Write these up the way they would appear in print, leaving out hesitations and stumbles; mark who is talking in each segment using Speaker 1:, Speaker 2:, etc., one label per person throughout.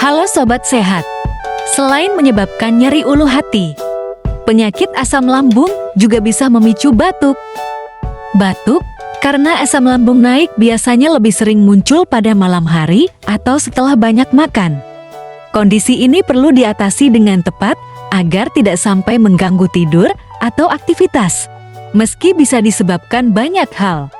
Speaker 1: Halo Sobat Sehat, selain menyebabkan nyeri ulu hati, penyakit asam lambung juga bisa memicu batuk. Batuk karena asam lambung naik biasanya lebih sering muncul pada malam hari atau setelah banyak makan. Kondisi ini perlu diatasi dengan tepat agar tidak sampai mengganggu tidur atau aktivitas, meski bisa disebabkan banyak hal.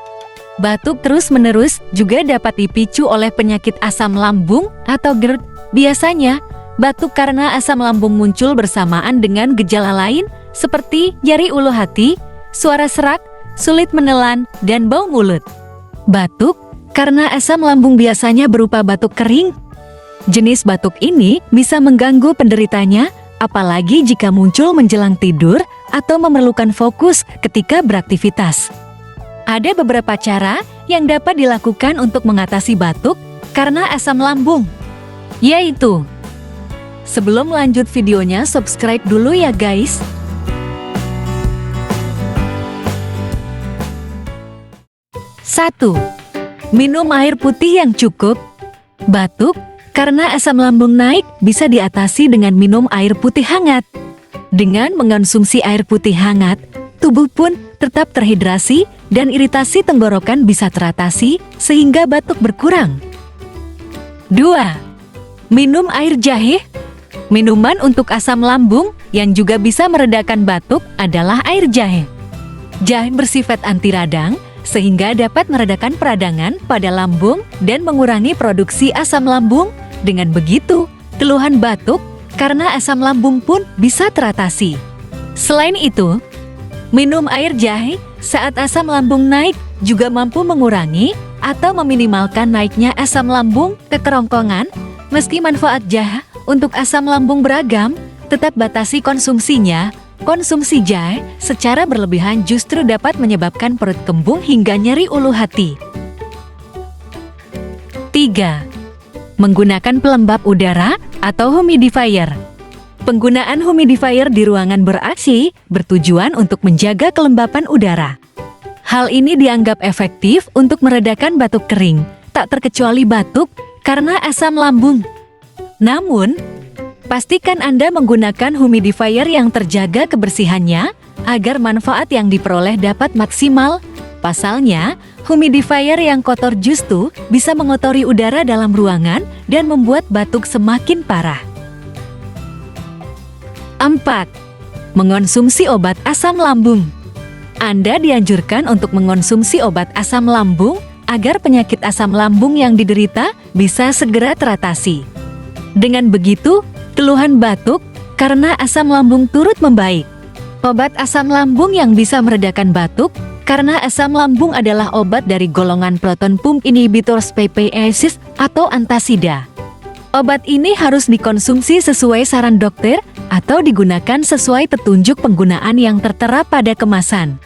Speaker 1: Batuk terus-menerus juga dapat dipicu oleh penyakit asam lambung atau GERD. Biasanya, batuk karena asam lambung muncul bersamaan dengan gejala lain seperti nyeri ulu hati, suara serak, sulit menelan, dan bau mulut. Batuk karena asam lambung biasanya berupa batuk kering. Jenis batuk ini bisa mengganggu penderitanya, apalagi jika muncul menjelang tidur atau memerlukan fokus ketika beraktivitas. Ada beberapa cara yang dapat dilakukan untuk mengatasi batuk karena asam lambung, yaitu sebelum lanjut videonya, subscribe dulu ya guys. Satu, minum air putih yang cukup. Batuk karena asam lambung naik bisa diatasi dengan minum air putih hangat. Dengan mengonsumsi air putih hangat, tubuh pun tetap terhidrasi dan iritasi tenggorokan bisa teratasi sehingga batuk berkurang. 2. Minum air jahe. Minuman untuk asam lambung yang juga bisa meredakan batuk adalah air jahe. Jahe bersifat anti radang sehingga dapat meredakan peradangan pada lambung dan mengurangi produksi asam lambung. Dengan begitu, keluhan batuk karena asam lambung pun bisa teratasi. Selain itu, minum air jahe saat asam lambung naik juga mampu mengurangi atau meminimalkan naiknya asam lambung ke kerongkongan. Meski manfaat jahe untuk asam lambung beragam, tetap batasi konsumsinya. Konsumsi jahe secara berlebihan justru dapat menyebabkan perut kembung hingga nyeri ulu hati. 3. Menggunakan pelembab udara atau humidifier. Penggunaan humidifier di ruangan ber-AC bertujuan untuk menjaga kelembapan udara. Hal ini dianggap efektif untuk meredakan batuk kering, tak terkecuali batuk karena asam lambung. Namun, pastikan Anda menggunakan humidifier yang terjaga kebersihannya agar manfaat yang diperoleh dapat maksimal. Pasalnya, humidifier yang kotor justru bisa mengotori udara dalam ruangan dan membuat batuk semakin parah. 4. Mengonsumsi obat asam lambung. Anda dianjurkan untuk mengonsumsi obat asam lambung agar penyakit asam lambung yang diderita bisa segera teratasi. Dengan begitu, keluhan batuk karena asam lambung turut membaik. Obat asam lambung yang bisa meredakan batuk karena asam lambung adalah obat dari golongan proton pump inhibitors PPACs atau antasida. Obat ini harus dikonsumsi sesuai saran dokter atau digunakan sesuai petunjuk penggunaan yang tertera pada kemasan.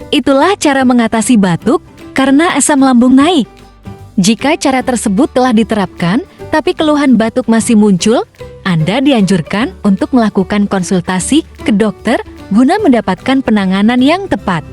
Speaker 1: Itulah cara mengatasi batuk karena asam lambung naik. Jika cara tersebut telah diterapkan, tapi keluhan batuk masih muncul, Anda dianjurkan untuk melakukan konsultasi ke dokter guna mendapatkan penanganan yang tepat.